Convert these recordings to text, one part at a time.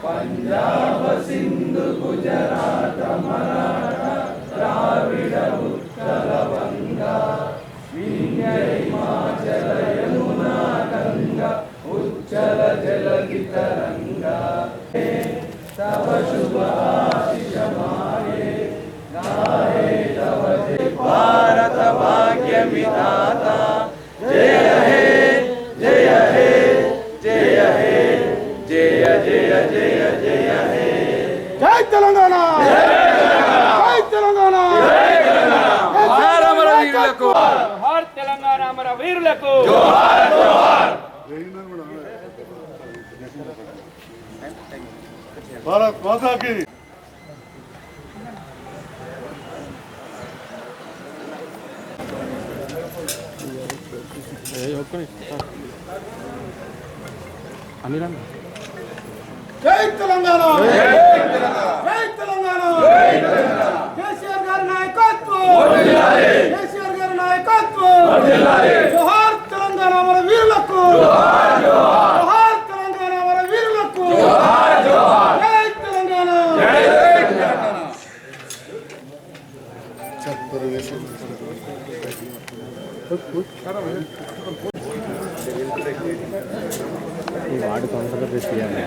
పంజాబ సింధు గుజరాత మరాఠా ద్రావిడ ఉత్కల వంగా వింధ్య హిమాచల యమునా గంగా ఉజ్జల జలధి తరంగా తవ శుభ ఆశిష మాయే గాయే తవ జయ భారత భాగ్య విధాత జయ హే జయ హే జయ హే జయ జయ జయ జయ హే జై తెలంగాణ జై తెలంగాణ జై తెలంగాణ అమర వీరులకు జోహార్ తెలంగాణ అమర వీరులకు జోహార్ జోహార్ భారత్ మాతా కీ జై తెలంగాణ జై తెలంగాణ కేసీఆర్ గారి నాయకత్వం కేసీఆర్ గారి నాయకత్వం జోహార్ తెలంగాణ అమర వీరులకు జోహార్ తెలంగాణ అమర వీరులకు జై తెలంగాణ జై తెలంగాణ వాడు కౌన్సిలర్ పెట్టియాలి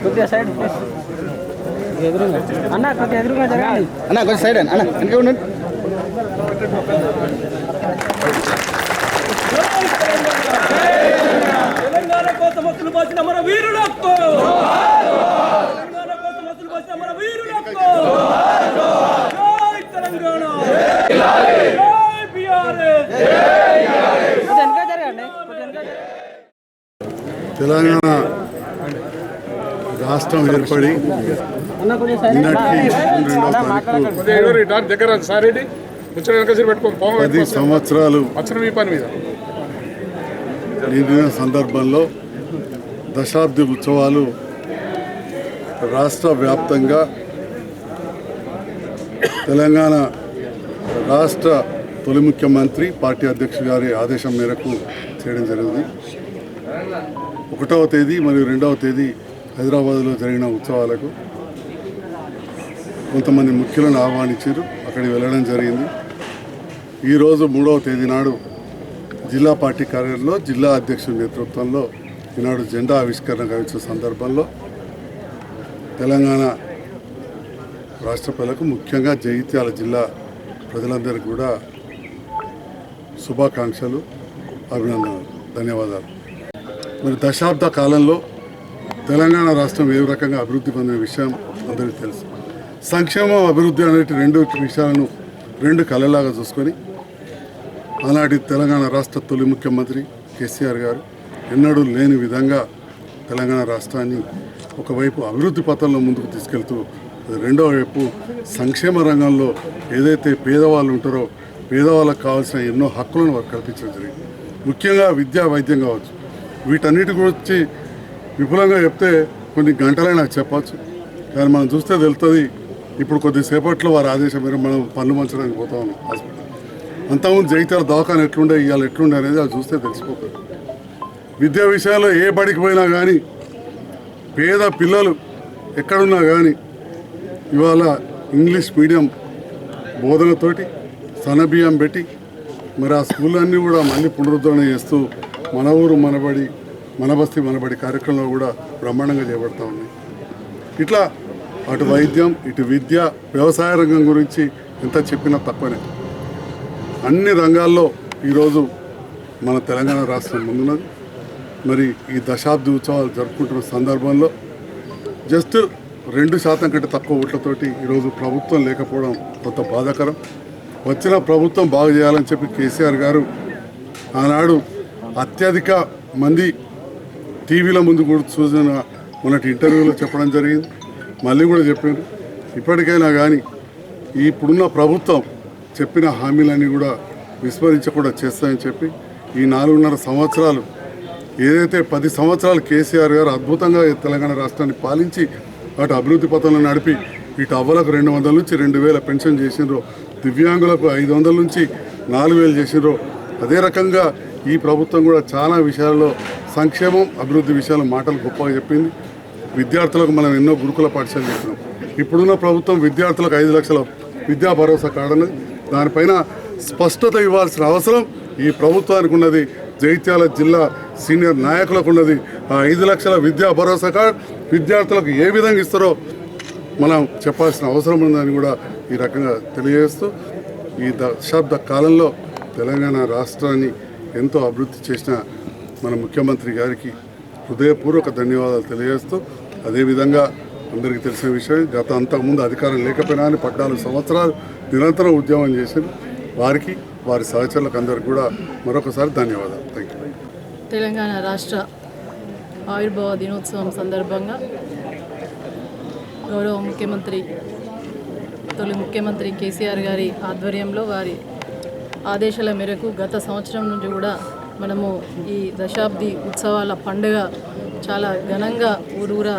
కొద్దిగా సైడ్ ఎదురుగా అన్న కొద్దిగా ఎదురుగా జరగాలి అన్న కొంచెం సైడ్ అన్న వెనక ఉండండి తెలంగాణ కోసం అసలు పోసిన మన వీరులకు తెలంగాణ కోసం అసలు పోసిన మన వీరులకు జై తెలంగాణ జై బీఆర్ఎస్ తెలంగాణ రాష్ట్రం ఏర్పడి 10 సంవత్సరాలు నిండిన సందర్భంలో దశాబ్ది ఉత్సవాలు రాష్ట్ర వ్యాప్తంగా తెలంగాణ రాష్ట్ర తొలి ముఖ్యమంత్రి పార్టీ అధ్యక్షుడు గారి ఆదేశం మేరకు చేయడం జరిగింది. 1వ తేదీ మరియు 2వ తేదీ హైదరాబాద్లో జరిగిన ఉత్సవాలకు కొంతమంది ముఖ్యులను ఆహ్వానించారు. అక్కడికి వెళ్ళడం జరిగింది. ఈరోజు 3వ తేదీ నాడు జిల్లా పార్టీ కార్యాలయంలో జిల్లా అధ్యక్షుడి నేతృత్వంలో ఈనాడు జెండా ఆవిష్కరణ గావించిన సందర్భంలో తెలంగాణ రాష్ట్ర ప్రజలకు ముఖ్యంగా జగిత్యాల జిల్లా ప్రజలందరికీ కూడా శుభాకాంక్షలు, అభినందనలు, ధన్యవాదాలు. మరి దశాబ్ద కాలంలో తెలంగాణ రాష్ట్రం ఏ రకంగా అభివృద్ధి పొందిన విషయం అందరికీ తెలుసు. సంక్షేమం, అభివృద్ధి అనేటి 2 విషయాలను 2 కళలాగా చూసుకొని ఆనాటి తెలంగాణ రాష్ట్ర తొలి ముఖ్యమంత్రి కేసీఆర్ గారు ఎన్నడూ లేని విధంగా తెలంగాణ రాష్ట్రాన్ని ఒకవైపు అభివృద్ధి పథంలో ముందుకు తీసుకెళ్తూ రెండో వైపు సంక్షేమ రంగంలో ఏదైతే పేదవాళ్ళు ఉంటారో పేదవాళ్ళకు కావాల్సిన ఎన్నో హక్కులను వారు కల్పించడం జరిగింది. ముఖ్యంగా విద్యా, వైద్యం కావచ్చు. వీటన్నిటి గురించి విపులంగా చెప్తే కొన్ని గంటలే నాకు చెప్పచ్చు. కానీ మనం చూస్తే తెలుస్తుంది. ఇప్పుడు కొద్దిసేపట్లో వారి ఆదేశం మేరకు మనం పనులు మంచడానికి పోతా ఉన్నాం హాస్పిటల్. అంతకుముందు జగిత్యాల దవాఖాన ఎట్లుండే, ఇవాళ ఎట్లుండే అనేది అది చూస్తే తెలిసిపోతుంది. విద్యా విషయాల్లో ఏ బడికి పోయినా కానీ పేద పిల్లలు ఎక్కడున్నా కానీ ఇవాళ ఇంగ్లీష్ మీడియం బోధనతోటి సన్నబియ్యం పెట్టి మరి ఆ స్కూళ్ళన్నీ కూడా మళ్ళీ పునరుద్ధరణ చేస్తూ మన ఊరు మనబడి, మన బస్తీ మనబడి కార్యక్రమంలో కూడా బ్రహ్మాండంగా చేపడతా ఉన్నాయి. ఇట్లా అటు వైద్యం, ఇటు విద్య, వ్యవసాయ రంగం గురించి ఎంత చెప్పినా తక్కువనే. అన్ని రంగాల్లో ఈరోజు మన తెలంగాణ రాష్ట్రం ముందున్నది. మరి ఈ దశాబ్ది ఉత్సవాలు జరుపుకుంటున్న సందర్భంలో జస్ట్ 2% కంటే తక్కువ ఓట్లతోటి ఈరోజు ప్రభుత్వం లేకపోవడం కొంత బాధాకరం. వచ్చిన ప్రభుత్వం బాగు చేయాలని చెప్పి కేసీఆర్ గారు ఆనాడు అత్యధిక మంది టీవీల ముందు కూడా చూసిన మొన్నటి ఇంటర్వ్యూలో చెప్పడం జరిగింది. మళ్ళీ కూడా చెప్పారు, ఇప్పటికైనా కానీ ఇప్పుడున్న ప్రభుత్వం చెప్పిన హామీలన్నీ కూడా విస్మరించకుండా చేస్తాయని చెప్పి ఈ 4.5 సంవత్సరాలు ఏదైతే 10 సంవత్సరాలు కేసీఆర్ గారు అద్భుతంగా తెలంగాణ రాష్ట్రాన్ని పాలించి అటు అభివృద్ధి పథంలో నడిపి ఇటు అవ్వలకు 200 నుంచి 2000 పెన్షన్ చేసినారో, దివ్యాంగులకు 500 నుంచి 4000 చేసినారో, అదే రకంగా ఈ ప్రభుత్వం కూడా చాలా విషయాల్లో సంక్షేమం అభివృద్ధి విషయాలు మాటలు గొప్పగా చెప్పింది. విద్యార్థులకు మనం ఎన్నో గురుకుల పాఠశాలలు చేస్తున్నాం. ఇప్పుడున్న ప్రభుత్వం విద్యార్థులకు 5 లక్షల విద్యా భరోసా కార్డు, దానిపైన స్పష్టత ఇవ్వాల్సిన అవసరం ఈ ప్రభుత్వానికి ఉన్నది. జగిత్యాల జిల్లా సీనియర్ నాయకులకు ఉన్నది. ఆ 5 లక్షల విద్యా భరోసా కార్డు విద్యార్థులకు ఏ విధంగా ఇస్తారో మనం చెప్పాల్సిన అవసరం ఉందని కూడా ఈ రకంగా తెలియజేస్తూ ఈ దశాబ్ద కాలంలో తెలంగాణ రాష్ట్రాన్ని ఎంతో అభివృద్ధి చేసిన మన ముఖ్యమంత్రి గారికి హృదయపూర్వక ధన్యవాదాలు తెలియజేస్తూ, అదేవిధంగా అందరికీ తెలిసిన విషయం గత అంతకుముందు అధికారం లేకపోయినా 14 సంవత్సరాలు నిరంతరం ఉద్యమం చేశారు. వారికి వారి సహచరులకు అందరికీ కూడా మరొకసారి ధన్యవాదాలు. Thank you. తెలంగాణ రాష్ట్ర ఆవిర్భావ దినోత్సవం సందర్భంగా గౌరవ ముఖ్యమంత్రి తొలి ముఖ్యమంత్రి కేసీఆర్ గారి ఆధ్వర్యంలో వారి ఆదేశాల మేరకు గత సంవత్సరం నుంచి కూడా మనము ఈ దశాబ్ది ఉత్సవాల పండుగ చాలా ఘనంగా ఊరూరా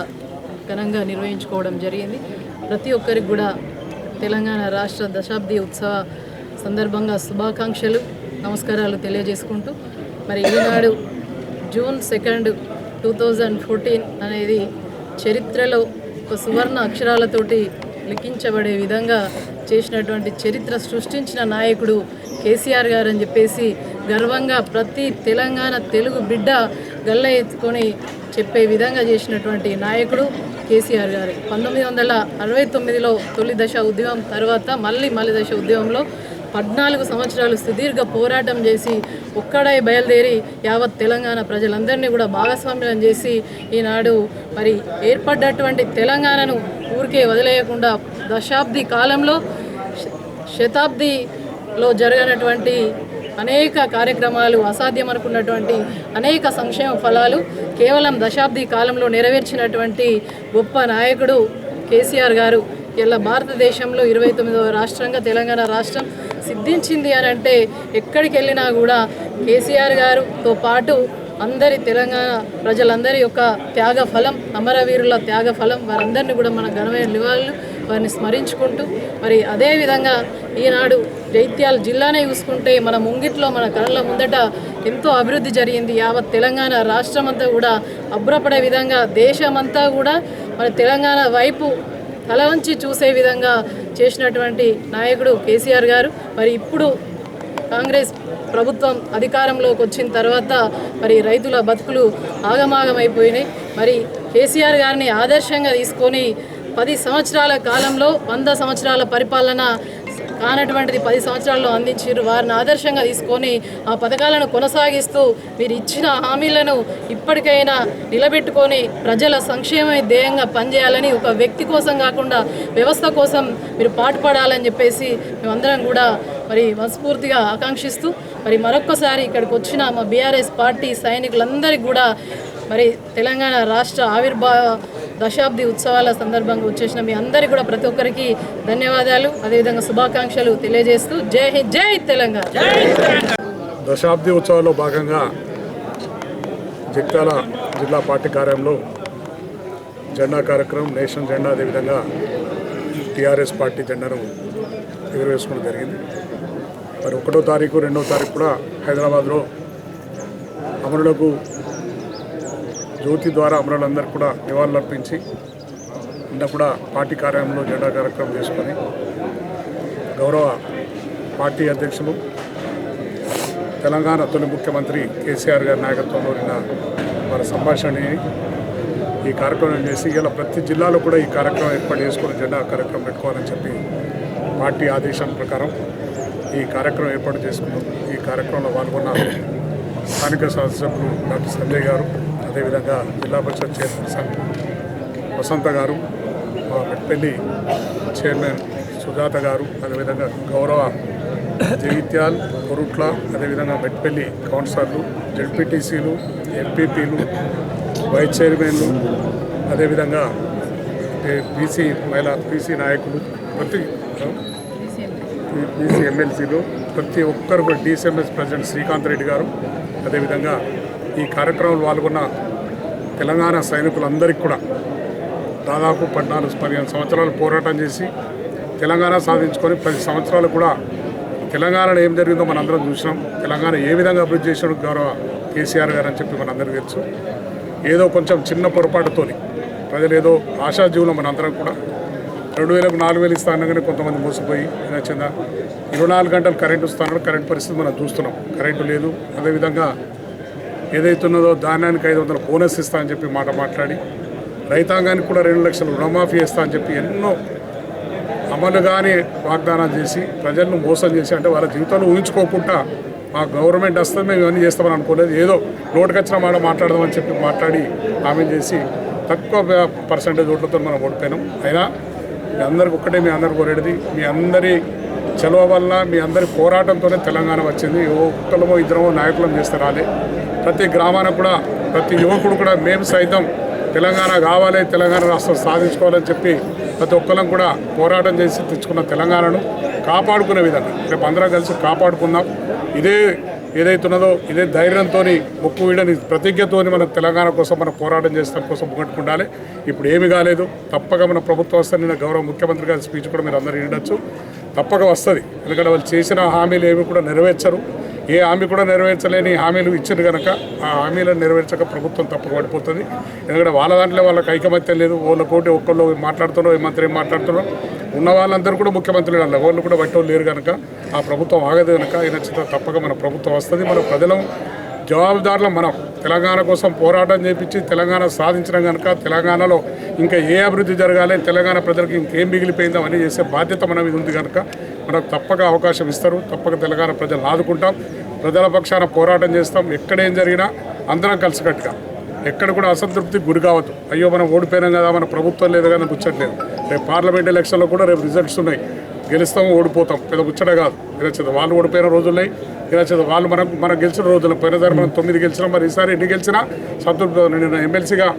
ఘనంగా నిర్వహించుకోవడం జరిగింది. ప్రతి ఒక్కరికి కూడా తెలంగాణ రాష్ట్ర దశాబ్ది ఉత్సవ సందర్భంగా శుభాకాంక్షలు, నమస్కారాలు తెలియజేసుకుంటూ మరి ఈనాడు జూన్ 2, 2014 అనేది చరిత్రలో ఒక సువర్ణ అక్షరాలతోటి లిఖించబడే విధంగా చేసినటువంటి చరిత్ర సృష్టించిన నాయకుడు కేసీఆర్ గారు అని చెప్పేసి గర్వంగా ప్రతి తెలంగాణ తెలుగు బిడ్డ గల్ల ఎత్తుకొని చెప్పే విధంగా చేసినటువంటి నాయకుడు కేసీఆర్ గారు. 1969లో తొలి దశ ఉద్యమం తర్వాత మళ్ళీ దశ ఉద్యమంలో 14 సంవత్సరాలు సుదీర్ఘ పోరాటం చేసి ఒక్కడై బయలుదేరి యావత్ తెలంగాణ ప్రజలందరినీ కూడా భాగస్వామ్యం చేసి ఈనాడు మరి ఏర్పడ్డటువంటి తెలంగాణను ఊరికే వదిలేయకుండా దశాబ్ది కాలంలో శతాబ్దిలో జరగనటువంటి అనేక కార్యక్రమాలు, అసాధ్యం అనుకున్నటువంటి అనేక సంక్షేమ ఫలాలు కేవలం దశాబ్ది కాలంలో నెరవేర్చినటువంటి గొప్ప నాయకుడు కేసీఆర్ గారు. ఇలా భారతదేశంలో 29వ రాష్ట్రంగా తెలంగాణ రాష్ట్రం సిద్ధించింది అని అంటే ఎక్కడికి వెళ్ళినా కూడా కేసీఆర్ గారితో పాటు అందరి తెలంగాణ ప్రజలందరి యొక్క త్యాగ ఫలం, అమరవీరుల త్యాగ ఫలం, వారందరినీ కూడా మన ఘనమైన నివాళులు వారిని స్మరించుకుంటూ మరి అదేవిధంగా ఈనాడు జైత్యాల జిల్లానే చూసుకుంటే మన ముంగిట్లో మన కళ్ళ ముందట ఎంతో అభివృద్ధి జరిగింది. యావత్ తెలంగాణ రాష్ట్రం అంతా కూడా అబ్బురపడే విధంగా దేశమంతా కూడా మన తెలంగాణ వైపు తల వంచి చూసే విధంగా చేసినటువంటి నాయకుడు కేసీఆర్ గారు. మరి ఇప్పుడు కాంగ్రెస్ ప్రభుత్వం అధికారంలోకి వచ్చిన తర్వాత మరి రైతుల బతుకులు ఆగమాగమైపోయినాయి. మరి కేసీఆర్ గారిని ఆదర్శంగా తీసుకొని 10 సంవత్సరాల కాలంలో 100 సంవత్సరాల పరిపాలన కానటువంటిది 10 సంవత్సరాల్లో అందించారు. వారిని ఆదర్శంగా తీసుకొని ఆ పథకాలను కొనసాగిస్తూ మీరు ఇచ్చిన హామీలను ఇప్పటికైనా నిలబెట్టుకొని ప్రజల సంక్షేమ ధ్యేయంగా పనిచేయాలని, ఒక వ్యక్తి కోసం కాకుండా వ్యవస్థ కోసం మీరు పాటుపడాలని చెప్పేసి మేమందరం కూడా మరి మనస్ఫూర్తిగా ఆకాంక్షిస్తూ మరి మరొక్కసారి ఇక్కడికి వచ్చిన మా బీఆర్ఎస్ పార్టీ సైనికులందరికీ కూడా మరి తెలంగాణ రాష్ట్ర ఆవిర్భావ దశాబ్ది ఉత్సవాల సందర్భంగా వచ్చేసిన మీ అందరికీ కూడా ప్రతి ఒక్కరికి ధన్యవాదాలు, అదేవిధంగా శుభాకాంక్షలు తెలియజేస్తూ జై హింద్, జై తెలంగాణ. దశాబ్ది ఉత్సవాల్లో భాగంగా జగిత్యాల జిల్లా పార్టీ కార్యాలయంలో జెండా కార్యక్రమం, నేషనల్ జెండా, అదేవిధంగా టీఆర్ఎస్ పార్టీ జెండాను ఎగురవేసుకోవడం జరిగింది. మరి 1వ తారీఖు 2వ తారీఖు కూడా హైదరాబాద్లో అమరులకు జ్యోతి ద్వారా అమరులందరికీ కూడా నివాళులర్పించి నిన్న కూడా పార్టీ కార్యాలయంలో జెండా కార్యక్రమం చేసుకొని గౌరవ పార్టీ అధ్యక్షులు తెలంగాణ తొలి ముఖ్యమంత్రి కేసీఆర్ గారి నాయకత్వంలో నిన్న వారి సంభాషణని ఈ కార్యక్రమం చేసి ఇలా ప్రతి జిల్లాలో కూడా ఈ కార్యక్రమం ఏర్పాటు చేసుకొని జెండా కార్యక్రమం పెట్టుకోవాలని చెప్పి పార్టీ ఆదేశాల ప్రకారం ఈ కార్యక్రమం ఏర్పాటు చేసుకున్నాం. ఈ కార్యక్రమంలో పాల్గొన్న స్థానిక శాసనసభ్యులు డాక్టర్ సంజయ్ గారు, అదేవిధంగా జిల్లా పరిషత్ చైర్పర్సన్ వసంత గారు, మా మెట్పల్లి చైర్మన్ సుజాత గారు, అదేవిధంగా గౌరవ జగిత్యాల్, కొరుట్ల, అదేవిధంగా మెట్పల్లి కౌన్సిలర్లు, జెడ్పీటీసీలు, ఎంపీపీలు, వైస్ చైర్మన్లు, అదేవిధంగా బీసీ నాయకులు, ప్రతి బీసీ ఎమ్మెల్సీలు, ప్రతి ఒక్కరు కూడా DCMS ప్రెసిడెంట్ శ్రీకాంత్ రెడ్డి గారు, అదేవిధంగా ఈ కార్యక్రమంలో పాల్గొన్న తెలంగాణ సైనికులందరికీ కూడా దాదాపు 14-15 సంవత్సరాలు పోరాటం చేసి తెలంగాణ సాధించుకొని 10 సంవత్సరాలు కూడా తెలంగాణలో ఏం జరిగిందో మనందరం చూసినాం. తెలంగాణ ఏ విధంగా అభివృద్ధి చేసిన గౌరవ కేసీఆర్ గారు అని చెప్పి మనందరికీ తెలుసు. ఏదో కొంచెం చిన్న పొరపాటుతోని ప్రజలు ఏదో ఆశాజీవులు మనందరం కూడా 2000కు 4000 ఇస్తా అనగానే కొంతమంది మోసపోయి నచ్చిందా 24 గంటలు కరెంటు ఇస్తానో కరెంట్ పరిస్థితి మనం చూస్తున్నాం. కరెంటు లేదు. అదేవిధంగా ఏదైతున్నదో ధాన్యానికి 500 బోనస్ ఇస్తా అని చెప్పి మాట్లాడి రైతాంగానికి కూడా 2 లక్షలు రుణమాఫీ ఇస్తా అని చెప్పి ఎన్నో అమలు కానీ వాగ్దానాలు చేసి ప్రజలను మోసం చేసి, అంటే వాళ్ళ జీవితంలో ఊహించుకోకుండా మా గవర్నమెంట్ వస్తే మేము ఇవన్నీ చేస్తామని అనుకోలేదు, ఏదో నోటికొచ్చిన మాట మాట్లాడదామని చెప్పి మాట్లాడి హామీ చేసి తక్కువ పర్సెంటేజ్ ఓట్లతో మనం ఓడిపోయినాం. అయినా మీ అందరికి ఒక్కటే మీ అందరు కోరేది, మీ అందరి చలువ వల్ల మీ అందరి పోరాటంతోనే తెలంగాణ వచ్చింది. ఒక్కలమో ఇద్దరమో నాయకులం చేస్తే రాలే. ప్రతి గ్రామాన కూడా ప్రతి యువకుడు కూడా మేము సైతం తెలంగాణ కావాలి, తెలంగాణ రాష్ట్రం సాధించుకోవాలని చెప్పి ప్రతి ఒక్కరం కూడా పోరాటం చేసి తెచ్చుకున్న తెలంగాణను కాపాడుకునే విధంగా రేపు అందరం కలిసి కాపాడుకుందాం. ఏదైతున్నదో ఇదే ధైర్యంతో ముక్కు వీడని ప్రతిజ్ఞతో మన తెలంగాణ కోసం మన పోరాటం చేస్తాం కోసం ముగ్గట్టుకుండాలి. ఇప్పుడు ఏమి కాలేదు, తప్పక మన ప్రభుత్వం వస్తే నిన్న గౌరవ ముఖ్యమంత్రి గారి స్పీచ్ కూడా మీరు అందరూ వినొచ్చు, తప్పక వస్తుంది. ఎందుకంటే వాళ్ళు చేసిన హామీలు ఏమి కూడా నెరవేర్చరు. ఏ హామీ కూడా నెరవేర్చలేని హామీలు ఇచ్చారు కనుక ఆ హామీలను నెరవేర్చక ప్రభుత్వం తప్పక పడిపోతుంది. ఎందుకంటే వాళ్ళ దాంట్లో వాళ్ళకి ఐకమత్యం లేదు. ఒకళ్ళు మాట్లాడుతున్నారో ఏ మంత్రి ఏం మాట్లాడుతున్నారో ఉన్న వాళ్ళందరూ కూడా ముఖ్యమంత్రులు అలా వాళ్ళు కూడా బట్టి లేరు కనుక ఆ ప్రభుత్వం ఆగదు కనుక ఈయన తప్పక మన ప్రభుత్వం వస్తుంది. మన ప్రజలు జవాబుదారులు మనం తెలంగాణ కోసం పోరాటం చేపించి తెలంగాణ సాధించడం కనుక తెలంగాణలో ఇంకా ఏ అభివృద్ధి జరగాలి, తెలంగాణ ప్రజలకు ఇంకేం మిగిలిపోయిందో అని చేసే బాధ్యత మన మీద ఉంది కనుక మనకు తప్పక అవకాశం ఇస్తారు. తప్పక తెలంగాణ ప్రజలను ఆదుకుంటాం, ప్రజల పక్షాన పోరాటం చేస్తాం. ఎక్కడేం జరిగినా అందరం కలిసికట్టుగా ఎక్కడ కూడా అసంతృప్తికి గురి కావద్దు. అయ్యో మనం ఓడిపోయినాం కదా, మన ప్రభుత్వం లేదు కదా ముచ్చట్లేదు. రేపు పార్లమెంట్ ఎలక్షన్లో కూడా రేపు రిజల్ట్స్ ఉన్నాయి. గెలుస్తాము, ఓడిపోతాం, పెద్ద ముచ్చట కాదు. ఇలా వాళ్ళు ఓడిపోయిన రోజులున్నాయి, ఇలా వాళ్ళు మనం గెలిచిన రోజులు. పోయినసారి మనం 9 గెలిచినాం, మరి ఈసారి ఎన్ని గెలిచినా సంతృప్తి. నిన్న ఎమ్మెల్సీగా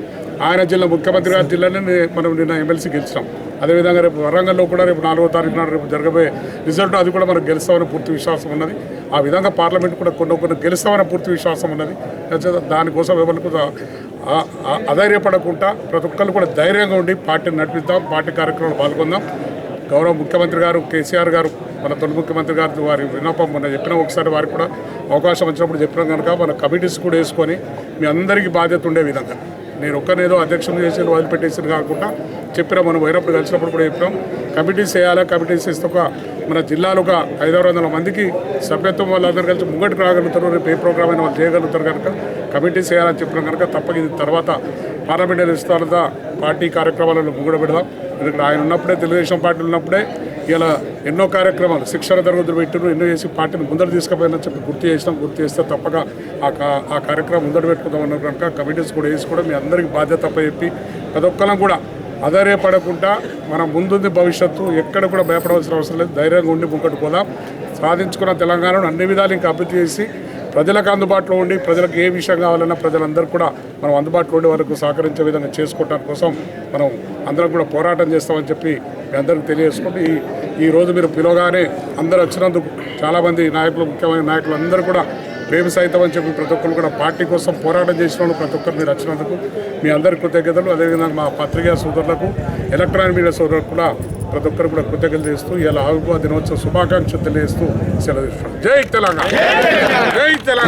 ఆయన జిల్లా ముఖ్యమంత్రి గారి జిల్లానే మనం నిన్న ఎమ్మెల్సీ గెలిచినాం. అదేవిధంగా రేపు వరంగల్లో కూడా రేపు 4వ తారీఖు నాడు రేపు జరగబోయే రిజల్ట్ అది కూడా మనకు గెలుస్తామని పూర్తి విశ్వాసం ఉన్నది. ఆ విధంగా పార్లమెంట్ కూడా కొన్ని గెలుస్తామని పూర్తి విశ్వాసం ఉన్నది. దానికోసం ఎవరికి అధైర్యపడకుండా ప్రతి ఒక్కరు కూడా ధైర్యంగా ఉండి పార్టీని నడిపిద్దాం, పార్టీ కార్యక్రమాలు పాల్గొందాం. గౌరవ ముఖ్యమంత్రి గారు కేసీఆర్ గారు మన తొలి ముఖ్యమంత్రి గారు వారి విన్నపం మొన్న చెప్పిన ఒకసారి వారికి కూడా అవకాశం వచ్చినప్పుడు చెప్పినాం కనుక మన కమిటీస్ కూడా వేసుకొని మీ అందరికీ బాధ్యత ఉండే విధంగా నేను ఒక్కనేదో అధ్యక్షులు చేసి వదిలిపెట్టేసి కాకుండా చెప్పినా మనం పోయినప్పుడు కలిసినప్పుడు కూడా చెప్పినాం కమిటీస్ వేయాలి. కమిటీస్ వేస్తే మన జిల్లాలో ఒక 500-600 మందికి సభ్యత్వం వాళ్ళందరూ కలిసి ముంగటికి రాగలుగుతారు. రేపు ఏ ప్రోగ్రామ్ అయినా వాళ్ళు చేయగలుగుతారు కనుక కమిటీస్ వేయాలని చెప్పినాం కనుక తప్పక ఇది తర్వాత పార్లమెంట్ ఎలక్షన్ల పార్టీ కార్యక్రమాలను ముంగడ పెడదాం. ఎందుకంటే ఆయన ఉన్నప్పుడే తెలుగుదేశం పార్టీలు ఉన్నప్పుడే ఇలా ఎన్నో కార్యక్రమాలు శిక్షణ తరగతులు పెట్టిన ఎన్నో చేసి పార్టీని ముందడు తీసుకుపోయిందని చెప్పి గుర్తు చేస్తే తప్పక ఆ కార్యక్రమం ముందడు పెట్టుకుందాం అన్నారు కనుక కమిటీస్ కూడా వేసి కూడా మీ అందరికీ బాధ్యత తప్ప చెప్పి ప్రతి ఒక్కరం కూడా అధైర్యపడకుండా మనం ముందుంది భవిష్యత్తు ఎక్కడ కూడా భయపడవలసిన అవసరం లేదు. ధైర్యంగా ఉండి ముంకటి పోదాం. సాధించుకున్న తెలంగాణను అన్ని విధాలు ఇంకా అభివృద్ధి చేసి ప్రజలకు అందుబాటులో ఉండి ప్రజలకు ఏ విషయం కావాలన్నా ప్రజలందరూ కూడా మనం అందుబాటులో ఉండే వరకు సహకరించే విధంగా చేసుకోవడం కోసం మనం అందరం కూడా పోరాటం చేస్తామని చెప్పి మీ అందరికీ తెలియజేసుకుంటూ ఈరోజు మీరు పిలవగానే అందరూ వచ్చినందుకు చాలామంది నాయకులు ముఖ్యమైన నాయకులు అందరూ కూడా మేము సైతం అని చెప్పి ప్రతి ఒక్కరు కూడా పార్టీ కోసం పోరాటం చేసిన ప్రతి ఒక్కరు మీరు వచ్చినందుకు మీ అందరి కృతజ్ఞతలు. అదేవిధంగా మా పత్రికా సోదరులకు ఎలక్ట్రానిక్ మీడియా సోదరులకు కూడా ప్రతి ఒక్కరు కూడా కృతజ్ఞతలు చేస్తూ ఇలా ఆవిర్భావ దినోత్సవ శుభాకాంక్షలు తెలియజేస్తూ సెలవు తీసుకుంటాం. జై తెలంగాణ, జై తెలంగాణ.